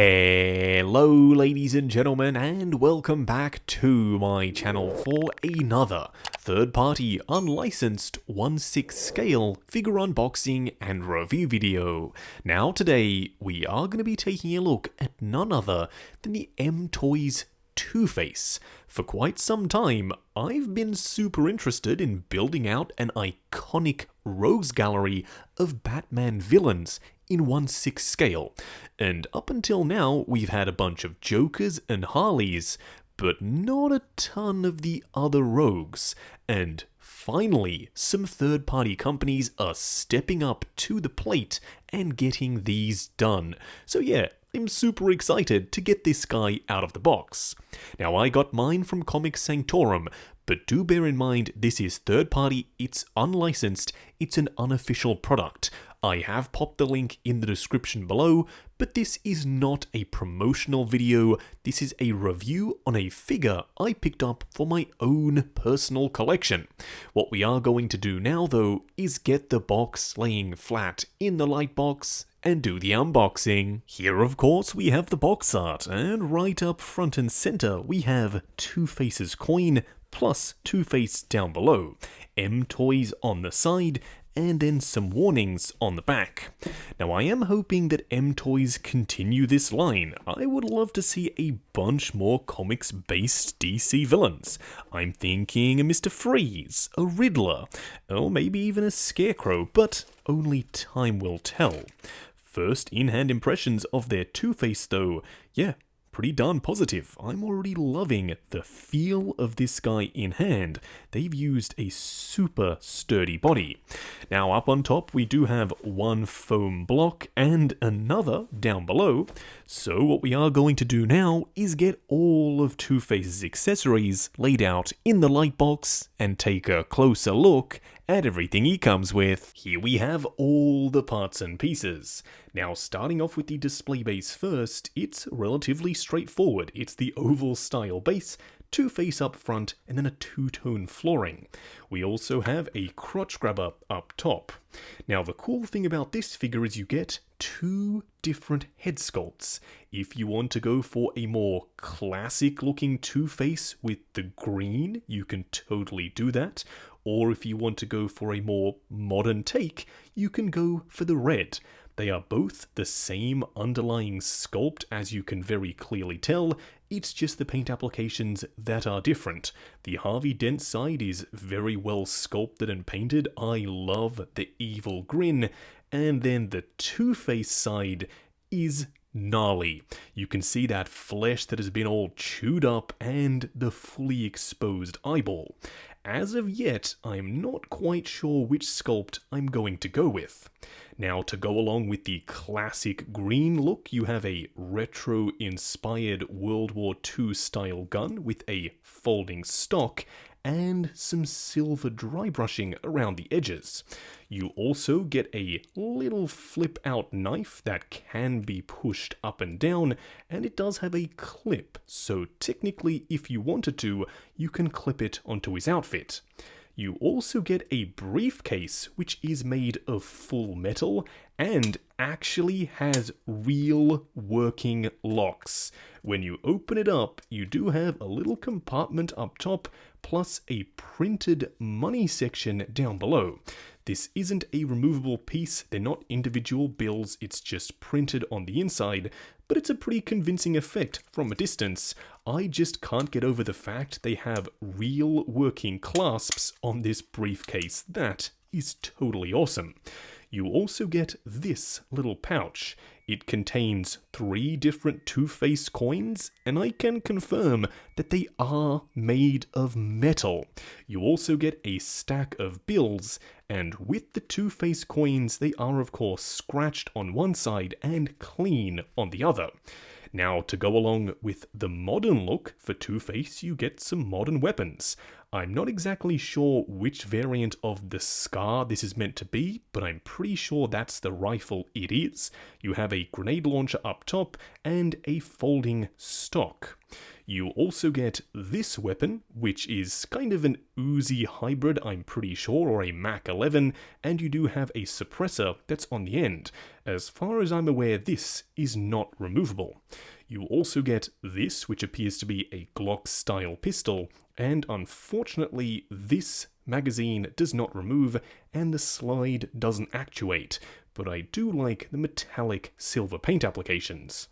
Hello ladies and gentlemen, and welcome back to my channel for another third-party unlicensed 1/6 scale figure unboxing and review video. Now today we are going to be taking a look at none other than the MToys Two-Face. For quite some time, I've been super interested in building out an iconic rogues gallery of Batman villains in 1/6 scale, and up until now we've had a bunch of Jokers and Harleys, but not a ton of the other rogues, and finally some third-party companies are stepping up to the plate and getting these done. So yeah, I'm super excited to get this guy out of the box. Now I got mine from Comics Sanctorum, but do bear in mind this is third party, it's unlicensed, it's an unofficial product. I have popped the link in the description below, but this is not a promotional video, this is a review on a figure I picked up for my own personal collection. What we are going to do now though is get the box laying flat in the light box and do the unboxing. Here of course we have the box art, and right up front and center we have Two-Face's coin plus Two-Face down below, MToys on the side, and then some warnings on the back. Now I am hoping that MToys continue this line. I would love to see a bunch more comics based DC villains. I'm thinking a Mr. Freeze, a Riddler, or maybe even a Scarecrow, but only time will tell. First in-hand impressions of their Two-Face though, yeah, pretty darn positive. I'm already loving the feel of this guy in hand. They've used a super sturdy body. Now up on top we do have one foam block and another down below. So what we are going to do now is get all of Two-Face's accessories laid out in the light box and take a closer look at everything he comes with. Here we have all the parts and pieces. Now starting off with the display base first, it's relatively straightforward. It's the oval style base, Two-Face up front, and then a two-tone flooring. We also have a crotch grabber up top. Now the cool thing about this figure is you get two different head sculpts. If you want to go for a more classic looking Two-Face with the green, you can totally do that. Or if you want to go for a more modern take, you can go for the red. They are both the same underlying sculpt, as you can very clearly tell. It's just the paint applications that are different. The Harvey Dent side is very well sculpted and painted. I love the evil grin. And then the Two-Face side is gnarly. You can see that flesh that has been all chewed up and the fully exposed eyeball. As of yet, I'm not quite sure which sculpt I'm going to go with. Now, to go along with the classic green look, you have a retro-inspired World War II style gun with a folding stock and some silver dry brushing around the edges. You also get a little flip out knife that can be pushed up and down, and it does have a clip, so technically if you wanted to, you can clip it onto his outfit. You also get a briefcase which is made of full metal and actually has real working locks. When you open it up, you do have a little compartment up top plus a printed money section down below. This isn't a removable piece, they're not individual bills, it's just printed on the inside, but it's a pretty convincing effect from a distance. I just can't get over the fact they have real working clasps on this briefcase. That is totally awesome. You also get this little pouch. It contains 3 different Two-Face coins, and I can confirm that they are made of metal. You also get a stack of bills, and with the Two-Face coins, they are of course scratched on one side and clean on the other. Now, to go along with the modern look for Two-Face, you get some modern weapons. I'm not exactly sure which variant of the Scar this is meant to be, but I'm pretty sure that's the rifle it is. You have a grenade launcher up top and a folding stock. You also get this weapon, which is kind of an Uzi hybrid, I'm pretty sure, or a Mach 11, and you do have a suppressor that's on the end. As far as I'm aware, this is not removable. You also get this, which appears to be a Glock-style pistol, and unfortunately, this magazine does not remove, and the slide doesn't actuate, but I do like the metallic silver paint applications.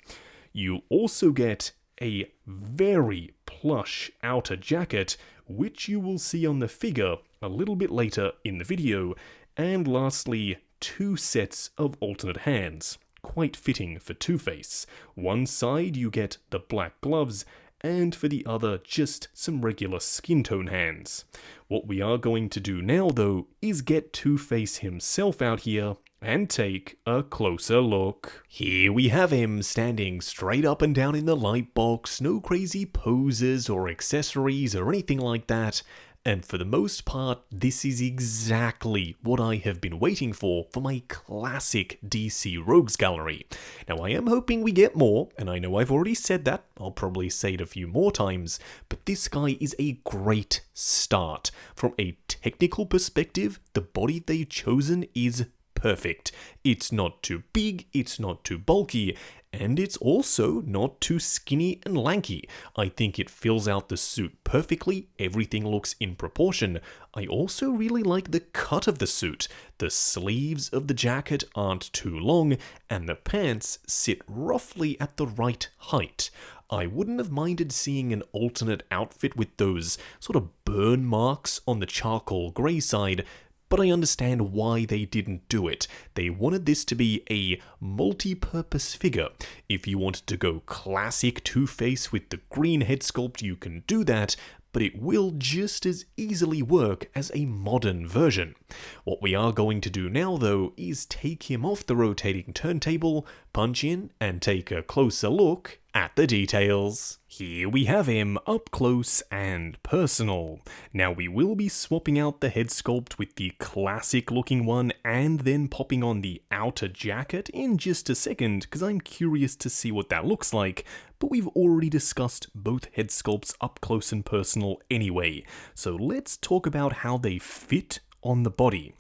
You also get a very plush outer jacket, which you will see on the figure a little bit later in the video, and lastly, 2 sets of alternate hands. Quite fitting for Two-Face. One side you get the black gloves, and for the other just some regular skin tone hands. What we are going to do now though is get Two-Face himself out here and take a closer look. Here we have him standing straight up and down in the light box, no crazy poses or accessories or anything like that. And for the most part, this is exactly what I have been waiting for my classic DC Rogues Gallery. Now I am hoping we get more, and I know I've already said that, I'll probably say it a few more times, but this guy is a great start. From a technical perspective, the body they've chosen is perfect. It's not too big, it's not too bulky, and it's also not too skinny and lanky. I think it fills out the suit perfectly, everything looks in proportion. I also really like the cut of the suit. The sleeves of the jacket aren't too long, and the pants sit roughly at the right height. I wouldn't have minded seeing an alternate outfit with those sort of burn marks on the charcoal grey side, but I understand why they didn't do it. They wanted this to be a multi-purpose figure. If you wanted to go classic Two-Face with the green head sculpt, you can do that, but it will just as easily work as a modern version. What we are going to do now, though, is take him off the rotating turntable, punch in, and take a closer look at the details. Here we have him up close and personal. Now we will be swapping out the head sculpt with the classic looking one and then popping on the outer jacket in just a second because I'm curious to see what that looks like, but we've already discussed both head sculpts up close and personal anyway, so let's talk about how they fit on the body.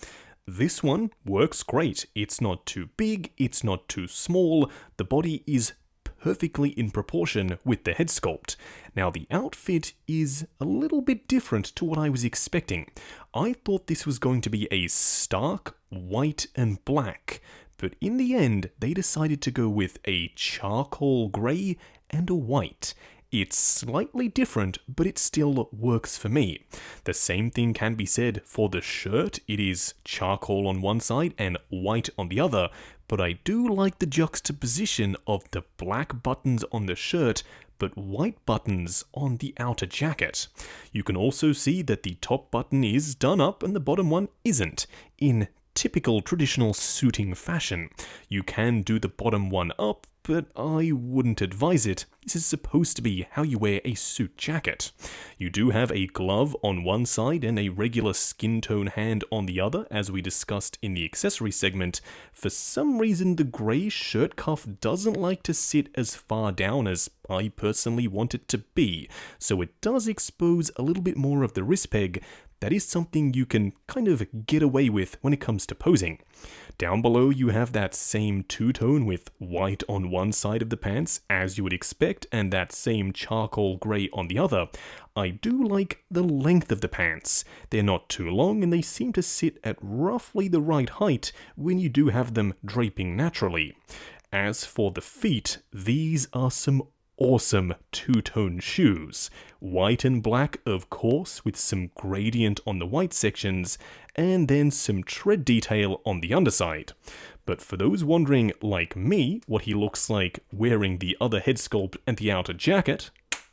This one works great. It's not too big, it's not too small, the body is perfectly in proportion with the head sculpt. Now the outfit is a little bit different to what I was expecting. I thought this was going to be a stark white and black, but in the end they decided to go with a charcoal grey and a white. It's slightly different, but it still works for me. The same thing can be said for the shirt. It is charcoal on one side and white on the other, but I do like the juxtaposition of the black buttons on the shirt, but white buttons on the outer jacket. You can also see that the top button is done up and the bottom one isn't, in typical traditional suiting fashion. You can do the bottom one up, but I wouldn't advise it. This is supposed to be how you wear a suit jacket. You do have a glove on one side and a regular skin tone hand on the other, as we discussed in the accessory segment. For some reason, the grey shirt cuff doesn't like to sit as far down as I personally want it to be, so it does expose a little bit more of the wrist peg. That is something you can kind of get away with when it comes to posing. Down below you have that same two-tone with white on one side of the pants, as you would expect, and that same charcoal grey on the other. I do like the length of the pants. They're not too long and they seem to sit at roughly the right height when you do have them draping naturally. As for the feet, these are some awesome two-tone shoes. White and black, of course, with some gradient on the white sections, and then some tread detail on the underside. But for those wondering, like me, what he looks like wearing the other head sculpt and the outer jacket,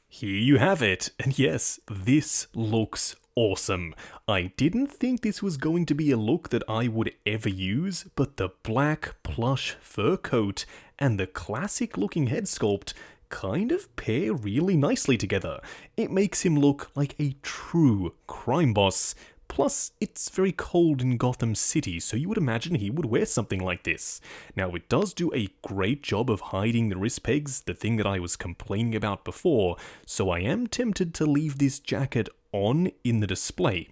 here you have it. And yes, this looks awesome. I didn't think this was going to be a look that I would ever use, but the black plush fur coat and the classic looking head sculpt kind of pair really nicely together. It makes him look like a true crime boss. Plus, it's very cold in Gotham City, so you would imagine he would wear something like this. Now, it does do a great job of hiding the wrist pegs, the thing that I was complaining about before, so I am tempted to leave this jacket on in the display.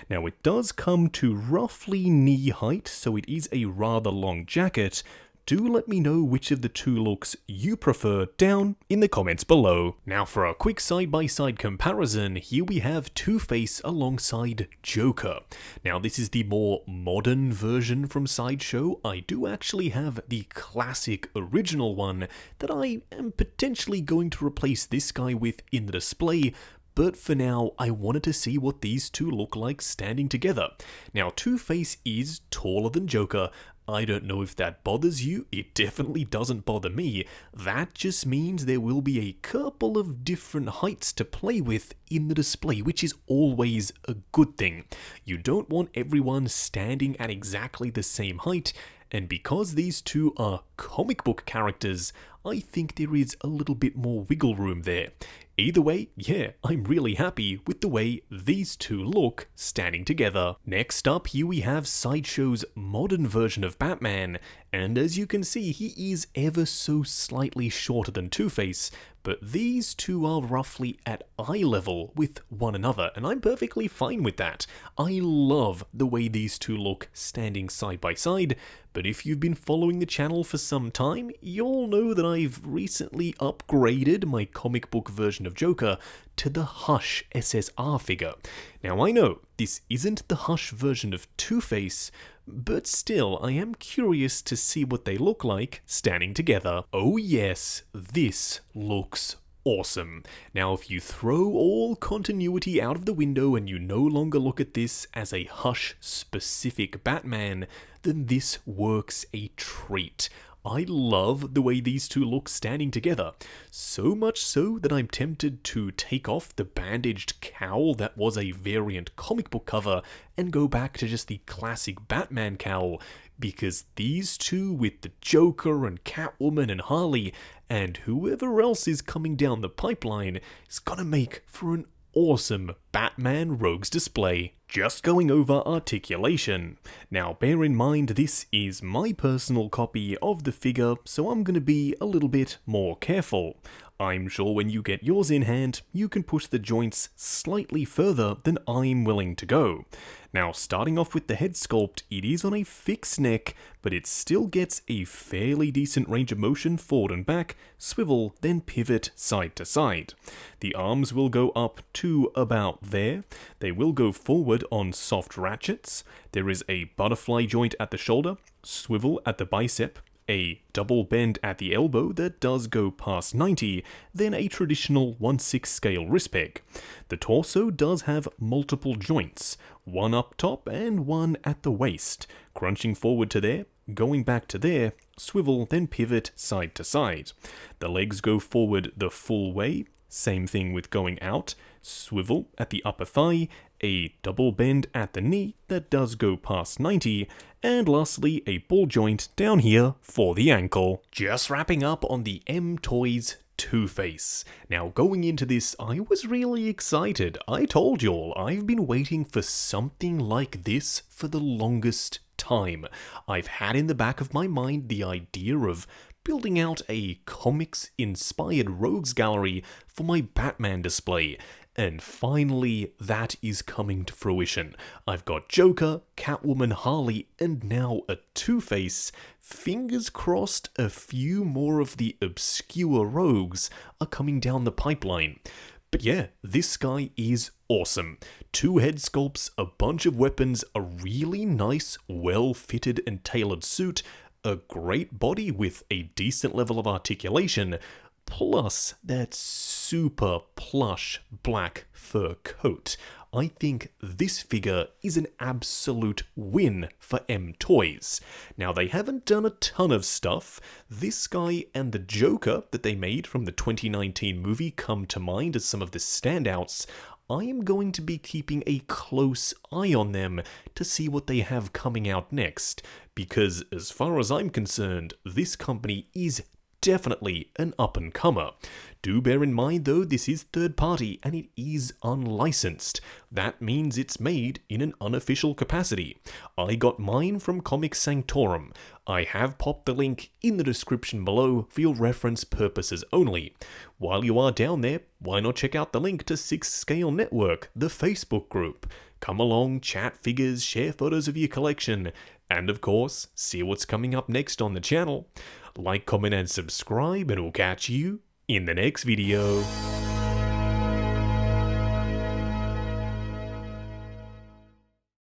Now, it does come to roughly knee height, so it is a rather long jacket. Do let me know which of the two looks you prefer down in the comments below. Now for a quick side-by-side comparison, here we have Two-Face alongside Joker. Now this is the more modern version from Sideshow. I do actually have the classic original one that I am potentially going to replace this guy with in the display, but for now, I wanted to see what these two look like standing together. Now, Two-Face is taller than Joker. I don't know if that bothers you, it definitely doesn't bother me. That just means there will be a couple of different heights to play with in the display, which is always a good thing. You don't want everyone standing at exactly the same height, and because these two are comic book characters, I think there is a little bit more wiggle room there. Either way, yeah, I'm really happy with the way these two look standing together. Next up, here we have Sideshow's modern version of Batman, and as you can see, he is ever so slightly shorter than Two-Face, but these two are roughly at eye level with one another, and I'm perfectly fine with that. I love the way these two look standing side by side, but if you've been following the channel for some time, you'll know that I've recently upgraded my comic book version of Joker to the Hush SSR figure. Now I know this isn't the Hush version of Two-Face, but still I am curious to see what they look like standing together. Oh yes, this looks awesome. Now if you throw all continuity out of the window and you no longer look at this as a Hush specific Batman, then this works a treat. I love the way these two look standing together, so much so that I'm tempted to take off the bandaged cowl that was a variant comic book cover and go back to just the classic Batman cowl, because these two with the Joker and Catwoman and Harley and whoever else is coming down the pipeline is gonna make for an awesome Batman Rogues display. Just going over articulation. Now bear in mind this is my personal copy of the figure, so I'm going to be a little bit more careful. I'm sure when you get yours in hand, you can push the joints slightly further than I'm willing to go. Now starting off with the head sculpt, it is on a fixed neck, but it still gets a fairly decent range of motion forward and back, swivel, then pivot side to side. The arms will go up to about there. They will go forward on soft ratchets. There is a butterfly joint at the shoulder, swivel at the bicep, a double bend at the elbow that does go past 90, then a traditional 1/6 scale wrist peg. The torso does have multiple joints, one up top and one at the waist, crunching forward to there, going back to there, swivel, then pivot side to side. The legs go forward the full way, same thing with going out, swivel at the upper thigh, a double bend at the knee that does go past 90, and lastly a ball joint down here for the ankle. Just wrapping up on the MToys Two-Face. Now going into this, I was really excited. I told y'all, I've been waiting for something like this for the longest time. I've had in the back of my mind the idea of building out a comics-inspired rogues gallery for my Batman display, and finally that is coming to fruition. I've got Joker, Catwoman, Harley, and now a Two-Face. Fingers crossed a few more of the obscure rogues are coming down the pipeline. But yeah, this guy is awesome. 2 head sculpts, a bunch of weapons, a really nice, well-fitted and tailored suit, a great body with a decent level of articulation, plus that super plush black fur coat. I think this figure is an absolute win for MToys. Now, they haven't done a ton of stuff. This guy and the Joker that they made from the 2019 movie come to mind as some of the standouts. I am going to be keeping a close eye on them to see what they have coming out next, because as far as I'm concerned, this company is definitely an up-and-comer. Do bear in mind though, this is third party and it is unlicensed. That means it's made in an unofficial capacity. I got mine from Comic Sanctorum. I have popped the link in the description below for your reference purposes only. While you are down there, why not check out the link to 6 Scale Network, the Facebook group. Come along, chat figures, share photos of your collection, and of course, see what's coming up next on the channel. Like, comment, and subscribe, and we'll catch you in the next video.